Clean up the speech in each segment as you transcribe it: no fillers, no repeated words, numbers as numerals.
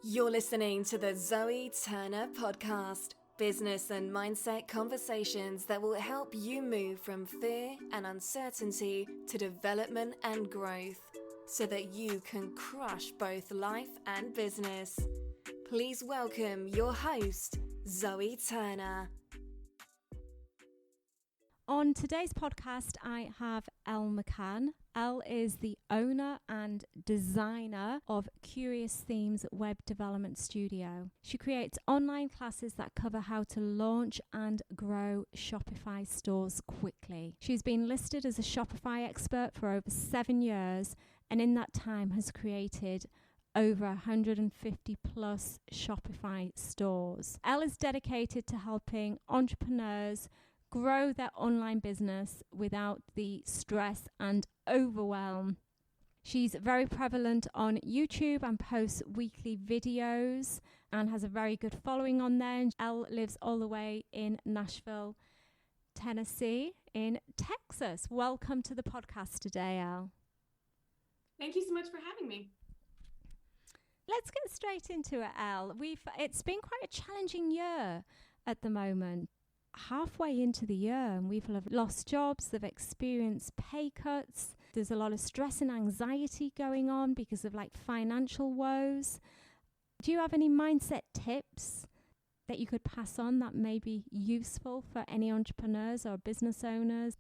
You're listening to the Zoe Turner Podcast, business and mindset conversations that will help you move from fear and uncertainty to development and growth so that you can crush both life and business. Please welcome your host, Zoe Turner. On today's podcast, I have Elle McCann. Elle is the owner and designer of Curious Themes Web Development Studio. She creates online classes that cover how to launch and grow Shopify stores quickly. She's been listed as a Shopify expert for over 7 years, and in that time has created over 150 plus Shopify stores. Elle is dedicated to helping entrepreneurs grow their online business without the stress and overwhelm. She's very prevalent on YouTube and posts weekly videos and has a very good following on there. Elle lives all the way in Nashville, Tennessee, in Texas. Welcome to the podcast today, Elle. Thank you so much for having me. Let's get straight into it, Elle. It's been quite a challenging year at the moment. Halfway into the year, and we've lost jobs, they've experienced pay cuts. There's a lot of stress and anxiety going on because of financial woes. Do you have any mindset tips that you could pass on that may be useful for any entrepreneurs or business owners?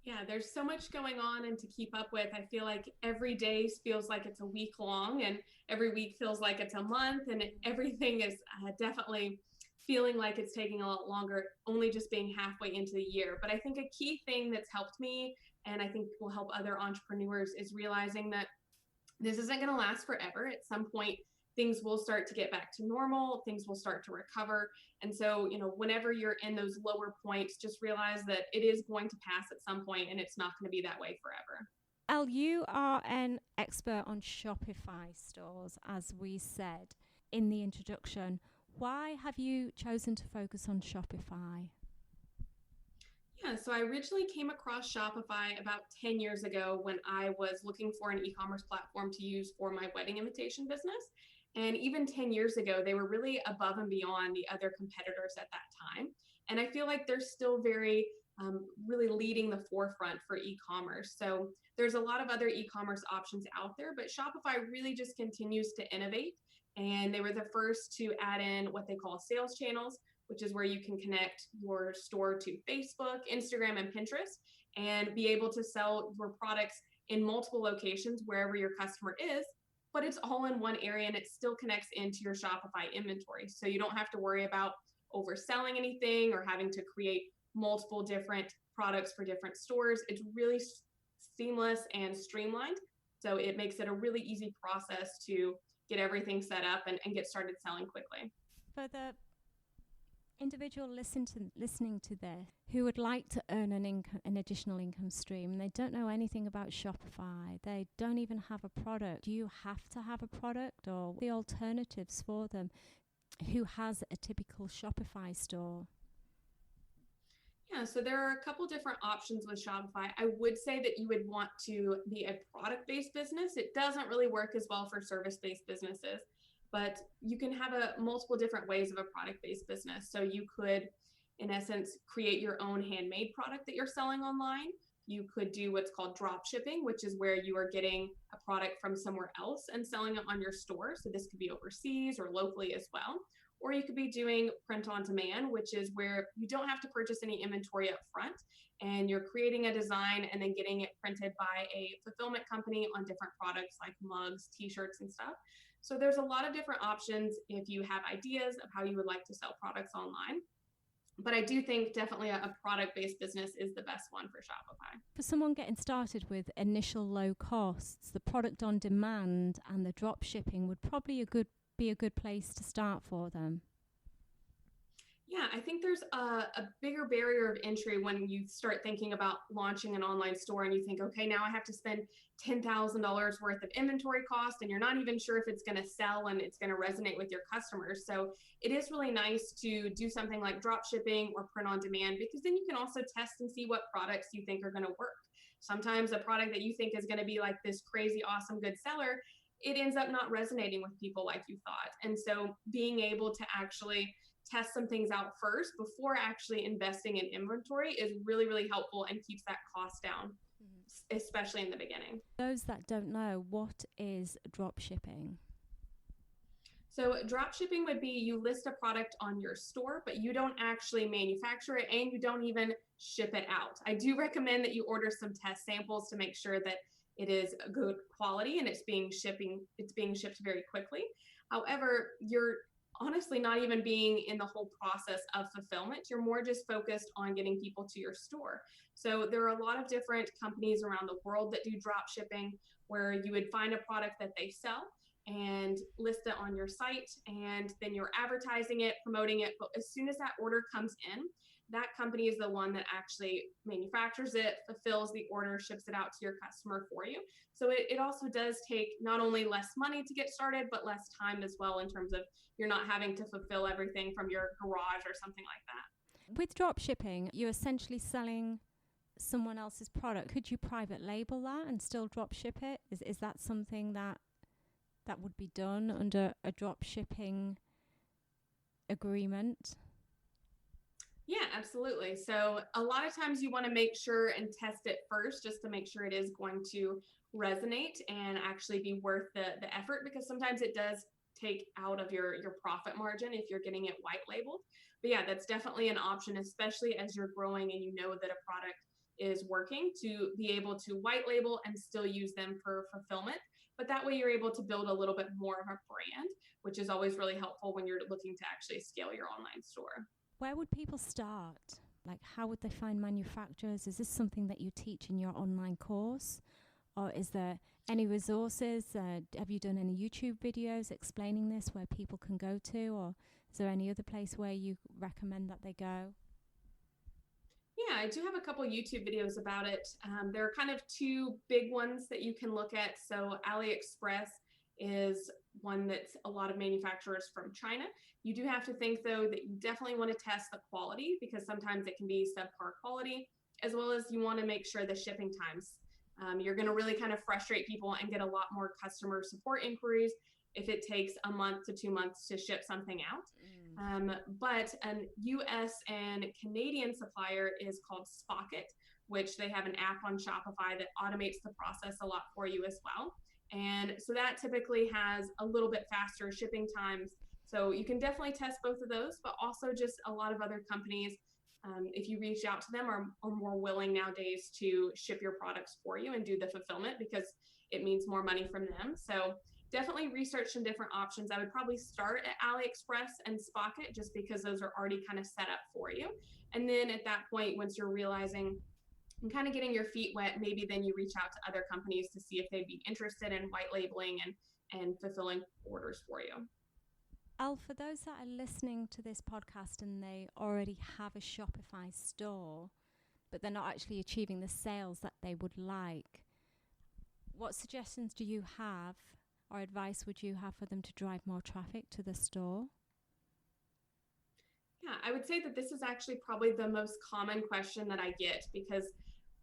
Yeah, there's so much going on and to keep up with. I feel like every day feels like it's a week long, and every week feels like it's a month, and everything is definitely feeling like it's taking a lot longer, only just being halfway into the year. But I think a key thing that's helped me, and I think will help other entrepreneurs, is realizing that this isn't going to last forever. At some point, things will start to get back to normal, things will start to recover. And so, whenever you're in those lower points, just realize that it is going to pass at some point, and it's not going to be that way forever. Elle, you are an expert on Shopify stores, as we said in the introduction. Why have you chosen to focus on Shopify? Yeah, so I originally came across Shopify about 10 years ago when I was looking for an e-commerce platform to use for my wedding invitation business. And even 10 years ago, they were really above and beyond the other competitors at that time. And I feel like they're still really leading the forefront for e-commerce. So there's a lot of other e-commerce options out there, but Shopify really just continues to innovate. And they were the first to add in what they call sales channels, which is where you can connect your store to Facebook, Instagram, and Pinterest, and be able to sell your products in multiple locations wherever your customer is, but it's all in one area and it still connects into your Shopify inventory. So you don't have to worry about overselling anything or having to create multiple different products for different stores. It's really seamless and streamlined. So it makes it a really easy process to get everything set up and get started selling quickly. For the individual listening to this who would like to earn an additional income stream, and they don't know anything about Shopify, they don't even have a product. Do you have to have a product, or the alternatives for them who has a typical Shopify store? Yeah, so there are a couple different options with Shopify. I would say that you would want to be a product-based business. It doesn't really work as well for service-based businesses, but you can have multiple different ways of a product-based business. So you could, in essence, create your own handmade product that you're selling online. You could do what's called dropshipping, which is where you are getting a product from somewhere else and selling it on your store. So this could be overseas or locally as well. Or you could be doing print on demand, which is where you don't have to purchase any inventory up front, and you're creating a design and then getting it printed by a fulfillment company on different products like mugs, t-shirts, and stuff. So there's a lot of different options if you have ideas of how you would like to sell products online. But I do think definitely a product-based business is the best one for Shopify. For someone getting started with initial low costs, the product on demand and the drop shipping would probably be a good place to start for them. Yeah, I think there's a bigger barrier of entry when you start thinking about launching an online store and you think, okay, now I have to spend $10,000 worth of inventory cost, and you're not even sure if it's going to sell and it's going to resonate with your customers. So it is really nice to do something like drop shipping or print on demand, because then you can also test and see what products you think are going to work. Sometimes a product that you think is going to be like this crazy, awesome, good seller it ends up not resonating with people like you thought. And so being able to actually test some things out first before actually investing in inventory is really, really helpful and keeps that cost down, especially in the beginning. Those that don't know, what is drop shipping? So drop shipping would be you list a product on your store, but you don't actually manufacture it and you don't even ship it out. I do recommend that you order some test samples to make sure that it is good quality and it's being shipped very quickly. However, you're honestly not even being in the whole process of fulfillment. You're more just focused on getting people to your store. So there are a lot of different companies around the world that do drop shipping where you would find a product that they sell and list it on your site, and then you're advertising it, promoting it. But as soon as that order comes in, that company is the one that actually manufactures it, fulfills the order, ships it out to your customer for you. So it also does take not only less money to get started, but less time as well, in terms of you're not having to fulfill everything from your garage or something like that. With drop shipping, you're essentially selling someone else's product. Could you private label that and still drop ship it? Is that something that would be done under a drop shipping agreement? Yeah, absolutely. So a lot of times you want to make sure and test it first just to make sure it is going to resonate and actually be worth the effort, because sometimes it does take out of your profit margin if you're getting it white labeled. But yeah, that's definitely an option, especially as you're growing and you know that a product is working, to be able to white label and still use them for fulfillment. But that way you're able to build a little bit more of a brand, which is always really helpful when you're looking to actually scale your online store. Where would people start? Like, how would they find manufacturers? Is this something that you teach in your online course? Or is there any resources? Have you done any YouTube videos explaining this where people can go to? Or is there any other place where you recommend that they go? Yeah, I do have a couple YouTube videos about it. There are kind of two big ones that you can look at. So AliExpress is one that's a lot of manufacturers from China. You do have to think, though, that you definitely want to test the quality, because sometimes it can be subpar quality, as well as you want to make sure the shipping times. You're going to really kind of frustrate people and get a lot more customer support inquiries if it takes a month to 2 months to ship something out. But an US and Canadian supplier is called Spocket, which they have an app on Shopify that automates the process a lot for you as well. And so that typically has a little bit faster shipping times. So you can definitely test both of those, but also just a lot of other companies, if you reach out to them, are more willing nowadays to ship your products for you and do the fulfillment, because it means more money from them. So definitely research some different options. I would probably start at AliExpress and Spocket, just because those are already kind of set up for you. And then at that point, once you're realizing and kind of getting your feet wet, maybe then you reach out to other companies to see if they'd be interested in white labeling and fulfilling orders for you. Elle, for those that are listening to this podcast and they already have a Shopify store, but they're not actually achieving the sales that they would like, what suggestions do you have or advice would you have for them to drive more traffic to the store? Yeah, I would say that this is actually probably the most common question that I get, because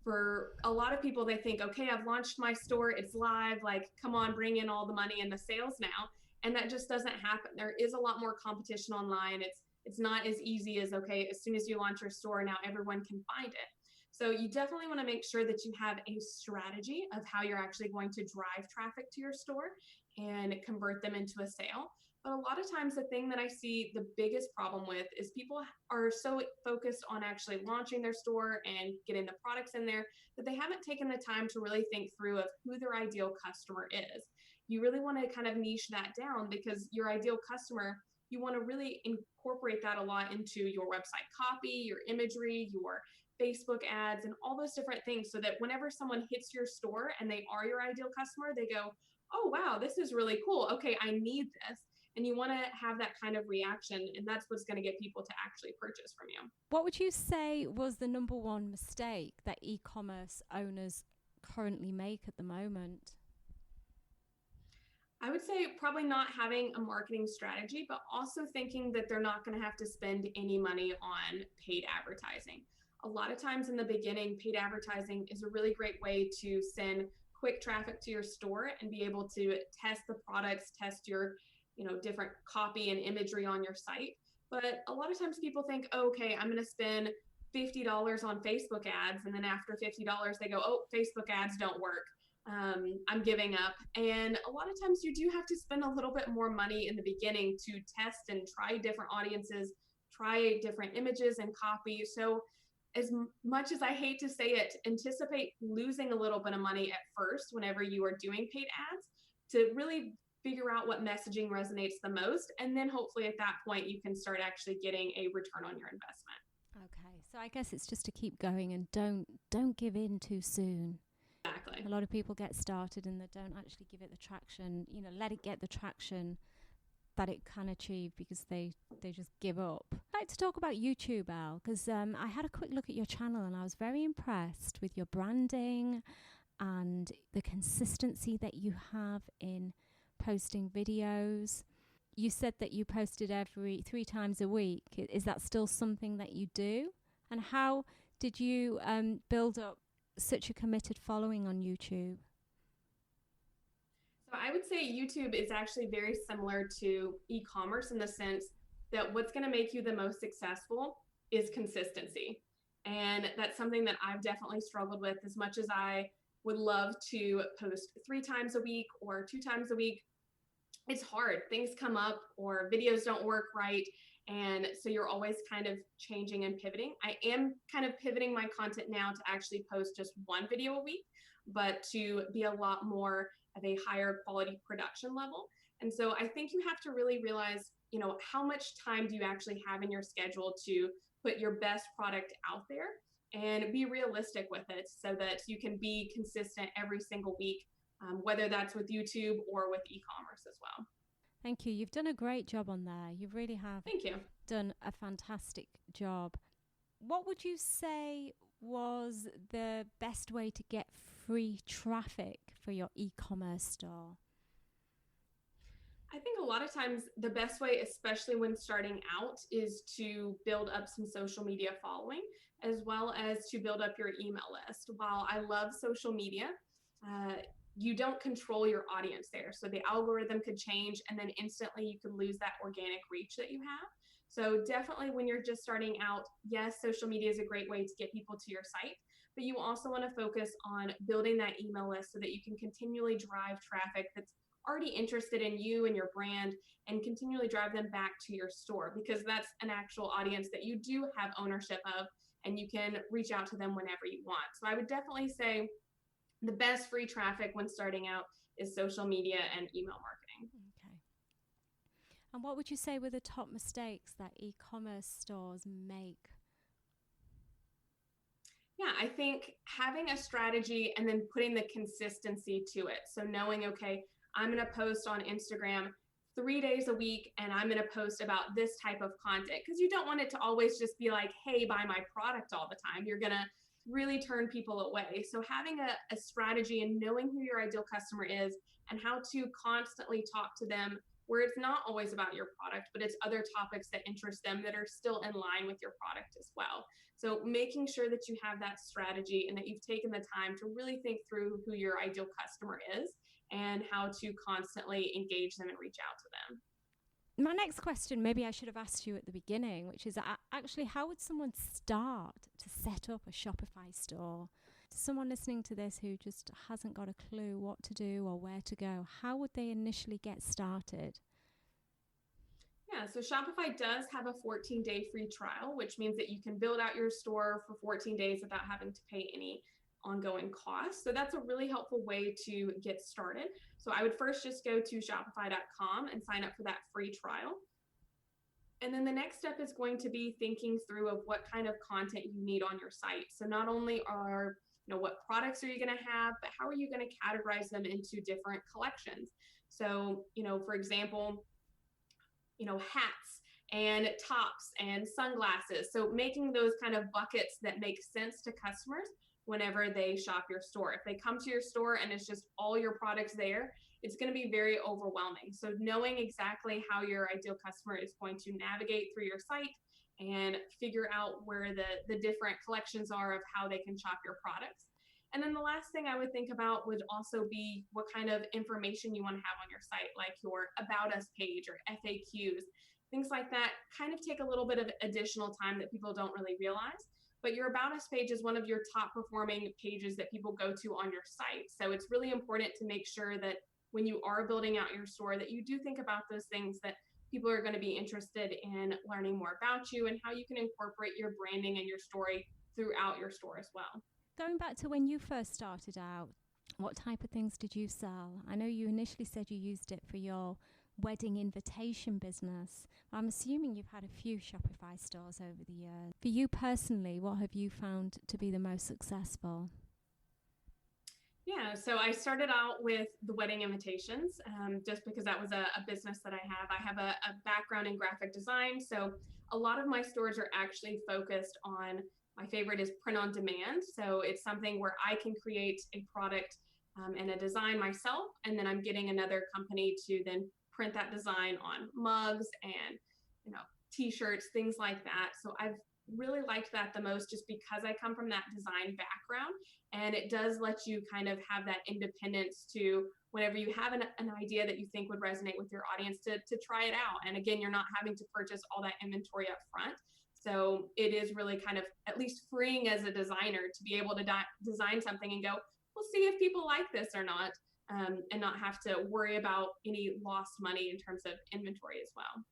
for a lot of people, they think, okay, I've launched my store, it's live, like, come on, bring in all the money and the sales now. And that just doesn't happen. There is a lot more competition online. It's not as easy as, okay, as soon as you launch your store, now everyone can find it. So you definitely want to make sure that you have a strategy of how you're actually going to drive traffic to your store and convert them into a sale. But a lot of times the thing that I see the biggest problem with is people are so focused on actually launching their store and getting the products in there that they haven't taken the time to really think through of who their ideal customer is. You really want to kind of niche that down, because your ideal customer, you want to really incorporate that a lot into your website copy, your imagery, your Facebook ads, and all those different things, so that whenever someone hits your store and they are your ideal customer, they go, oh, wow, this is really cool. Okay, I need this. And you want to have that kind of reaction, and that's what's going to get people to actually purchase from you. What would you say was the number one mistake that e-commerce owners currently make at the moment? I would say probably not having a marketing strategy, but also thinking that they're not going to have to spend any money on paid advertising. A lot of times in the beginning, paid advertising is a really great way to send quick traffic to your store and be able to test the products, test your, different copy and imagery on your site. But a lot of times people think, okay, I'm going to spend $50 on Facebook ads. And then after $50, they go, oh, Facebook ads don't work. I'm giving up. And a lot of times you do have to spend a little bit more money in the beginning to test and try different audiences, try different images and copy. So as much as I hate to say it, anticipate losing a little bit of money at first whenever you are doing paid ads to really figure out what messaging resonates the most. And then hopefully at that point, you can start actually getting a return on your investment. Okay, so I guess it's just to keep going and don't give in too soon. Exactly. A lot of people get started and they don't actually give it the traction, let it get the traction that it can achieve because they just give up. I'd like to talk about YouTube, Elle, because I had a quick look at your channel and I was very impressed with your branding and the consistency that you have in posting videos. You said that you posted every 3 times a week. Is that still something that you do? And how did you build up such a committed following on YouTube? So I would say YouTube is actually very similar to e-commerce in the sense that what's going to make you the most successful is consistency. And that's something that I've definitely struggled with. As much as I would love to post 3 times a week or 2 times a week, it's hard. Things come up or videos don't work right. And so you're always kind of changing and pivoting. I am kind of pivoting my content now to actually post just 1 video a week, but to be a lot more of a higher quality production level. And so I think you have to really realize, how much time do you actually have in your schedule to put your best product out there and be realistic with it so that you can be consistent every single week, whether that's with YouTube or with e-commerce as well. Thank you. You've done a great job on there. You really have. Thank you. Done a fantastic job. What would you say was the best way to get free traffic for your e-commerce store? I think a lot of times the best way, especially when starting out, is to build up some social media following, as well as to build up your email list. While I love social media, you don't control your audience there. So the algorithm could change and then instantly you could lose that organic reach that you have. So definitely when you're just starting out, yes, social media is a great way to get people to your site, but you also want to focus on building that email list so that you can continually drive traffic that's already interested in you and your brand and continually drive them back to your store, because that's an actual audience that you do have ownership of and you can reach out to them whenever you want. So I would definitely say the best free traffic when starting out is social media and email marketing. Okay. And what would you say were the top mistakes that e-commerce stores make? Yeah, I think having a strategy and then putting the consistency to it. So knowing, okay, I'm going to post on Instagram 3 days a week and I'm going to post about this type of content, because you don't want it to always just be like, hey, buy my product all the time. You're going to really turn people away. So having a strategy and knowing who your ideal customer is and how to constantly talk to them where it's not always about your product, but it's other topics that interest them that are still in line with your product as well. So making sure that you have that strategy and that you've taken the time to really think through who your ideal customer is and how to constantly engage them and reach out to them. My next question, maybe I should have asked you at the beginning, which is actually, how would someone start to set up a Shopify store? Someone listening to this who just hasn't got a clue what to do or where to go, how would they initially get started? Yeah, so Shopify does have a 14-day free trial, which means that you can build out your store for 14 days without having to pay any ongoing costs. So that's a really helpful way to get started. So I would first just go to shopify.com and sign up for that free trial. And then the next step is going to be thinking through of what kind of content you need on your site. So not only are, what products are you going to have, but how are you going to categorize them into different collections? So, for example, hats and tops and sunglasses. So making those kind of buckets that make sense to customers whenever they shop your store. If they come to your store and it's just all your products there, it's going to be very overwhelming. So knowing exactly how your ideal customer is going to navigate through your site and figure out where the different collections are of how they can shop your products. And then the last thing I would think about would also be what kind of information you want to have on your site, like your About Us page or FAQs. Things like that kind of take a little bit of additional time that people don't really realize. But your About Us page is one of your top performing pages that people go to on your site. So it's really important to make sure that when you are building out your store, that you do think about those things that people are going to be interested in learning more about you and how you can incorporate your branding and your story throughout your store as well. Going back to when you first started out, what type of things did you sell? I know you initially said you used it for your wedding invitation business. I'm assuming you've had a few Shopify stores over the years. For you personally, what have you found to be the most successful? Yeah, so I started out with the wedding invitations just because that was a business that I have. I have a background in graphic design, so a lot of my stores are actually focused on, my favorite is print on demand. So it's something where I can create a product and a design myself, and then I'm getting another company to then print that design on mugs and t-shirts, things like that. So I've really liked that the most just because I come from that design background, and it does let you kind of have that independence to whenever you have an idea that you think would resonate with your audience to try it out. And again, you're not having to purchase all that inventory up front. So it is really kind of at least freeing as a designer to be able to design something and go, we'll see if people like this or not, and not have to worry about any lost money in terms of inventory as well.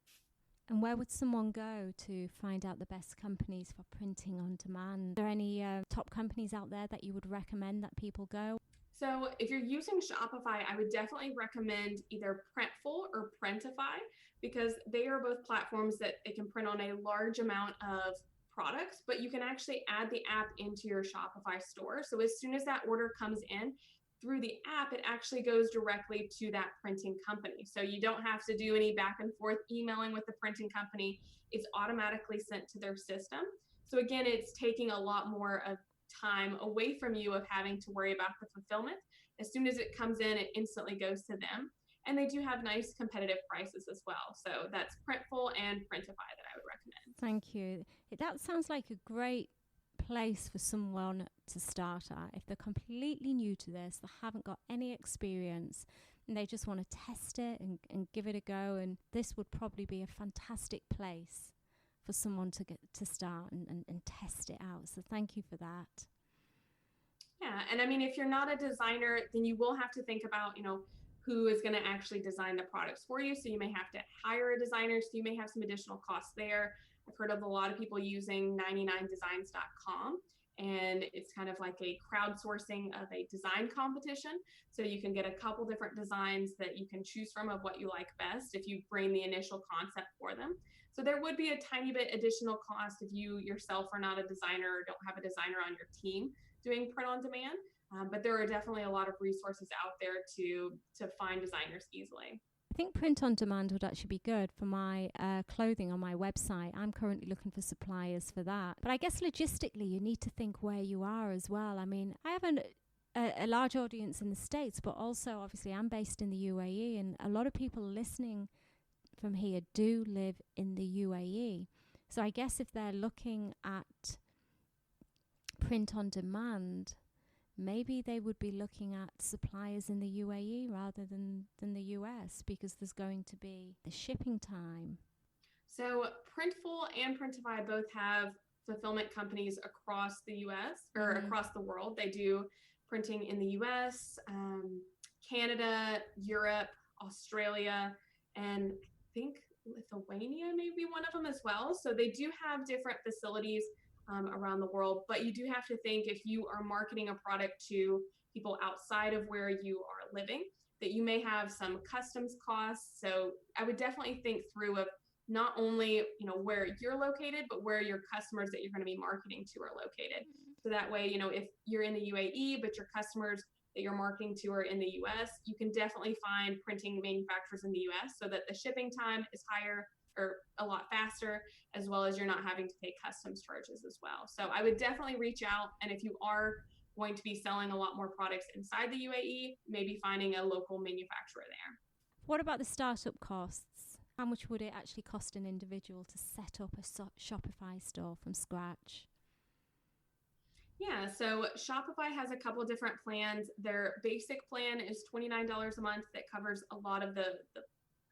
And where would someone go to find out the best companies for printing on demand? Are there any top companies out there that you would recommend that people go? So if you're using Shopify, I would definitely recommend either Printful or Printify, because they are both platforms that it can print on a large amount of products, but you can actually add the app into your Shopify store. So as soon as that order comes in through the app, it actually goes directly to that printing company. So you don't have to do any back and forth emailing with the printing company. It's automatically sent to their system. So again, it's taking a lot more of time away from you of having to worry about the fulfillment. As soon as it comes in, it instantly goes to them. And they do have nice competitive prices as well. So that's Printful and Printify that I would recommend. Thank you. That sounds like a great place for someone to start at. If they're completely new to this, they haven't got any experience, and they just want to test it and give it a go, and this would probably be a fantastic place for someone to get to start and test it out. So thank you for that. Yeah, and I mean, if you're not a designer, then you will have to think about, who is going to actually design the products for you. So you may have to hire a designer, so you may have some additional costs there. I've heard of a lot of people using 99designs.com, and it's kind of like a crowdsourcing of a design competition. So you can get a couple different designs that you can choose from of what you like best if you bring the initial concept for them. So there would be a tiny bit additional cost if you yourself are not a designer or don't have a designer on your team doing print on demand. But there are definitely a lot of resources out there to find designers easily. I think print on demand would actually be good for my clothing on my website. I'm currently looking for suppliers for that. But I guess logistically, you need to think where you are as well. I mean, I have a large audience in the States, but also obviously I'm based in the UAE, and a lot of people listening from here do live in the UAE. So I guess if they're looking at print on demand, maybe they would be looking at suppliers in the UAE rather than the US, because there's going to be the shipping time. So Printful and Printify both have fulfillment companies across the US or across the world. They do printing in the US, Canada, Europe, Australia, and I think Lithuania may be one of them as well. So they do have different facilities around the world, but you do have to think, if you are marketing a product to people outside of where you are living, that you may have some customs costs. So I would definitely think through of not only where you're located, but where your customers that you're going to be marketing to are located. So that way, if you're in the UAE but your customers that you're marketing to are in the US, you can definitely find printing manufacturers in the US so that the shipping time is higher or a lot faster, as well as you're not having to pay customs charges as well. So I would definitely reach out, and if you are going to be selling a lot more products inside the UAE, maybe finding a local manufacturer there. What about the startup costs? How much would it actually cost an individual to set up a Shopify store from scratch? Yeah, so Shopify has a couple different plans. Their basic plan is $29 a month that covers a lot of the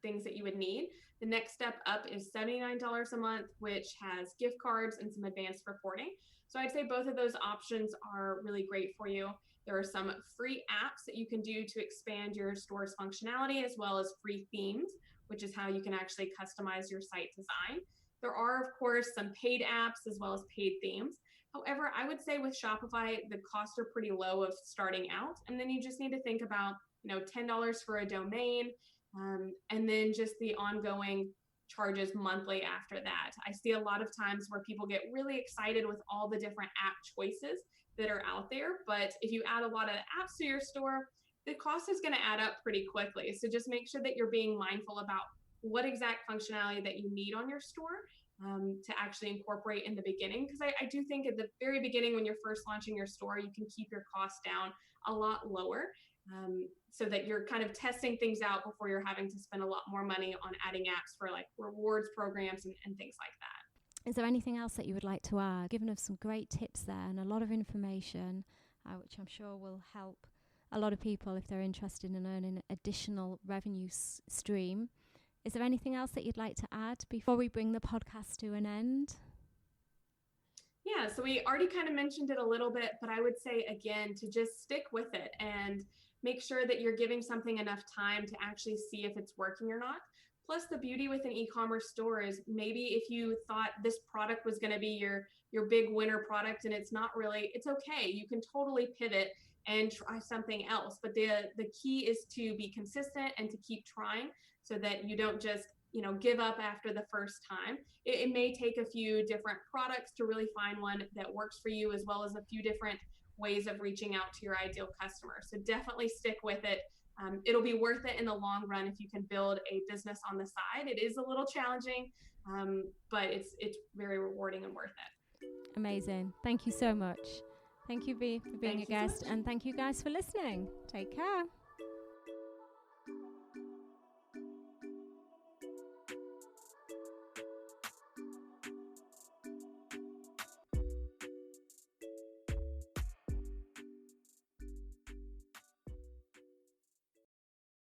things that you would need. The next step up is $79 a month, which has gift cards and some advanced reporting. So I'd say both of those options are really great for you. There are some free apps that you can do to expand your store's functionality, as well as free themes, which is how you can actually customize your site design. There are, of course, some paid apps as well as paid themes. However, I would say with Shopify, the costs are pretty low of starting out. And then you just need to think about, $10 for a domain, and then just the ongoing charges monthly after that. I see a lot of times where people get really excited with all the different app choices that are out there. But if you add a lot of apps to your store, the cost is going to add up pretty quickly. So just make sure that you're being mindful about what exact functionality that you need on your store, to actually incorporate in the beginning. Because I do think at the very beginning, when you're first launching your store, you can keep your costs down a lot lower, so that you're kind of testing things out before you're having to spend a lot more money on adding apps for like rewards programs and things like that. Is there anything else that you would like to add? Given us some great tips there and a lot of information, which I'm sure will help a lot of people if they're interested in earning additional revenue stream. Is there anything else that you'd like to add before we bring the podcast to an end? Yeah, so we already kind of mentioned it a little bit, but I would say again to just stick with it and make sure that you're giving something enough time to actually see if it's working or not. Plus, the beauty with an e-commerce store is maybe if you thought this product was going to be your big winner product and it's not really, it's okay. You can totally pivot and try something else. But the key is to be consistent and to keep trying so that you don't just give up after the first time. It may take a few different products to really find one that works for you, as well as a few different ways of reaching out to your ideal customer. So definitely stick with it. It'll be worth it in the long run if you can build a business on the side. It is a little challenging, but it's very rewarding and worth it. Amazing. Thank you so much. Thank you, V, for being a guest, and thank you guys for listening. Take care.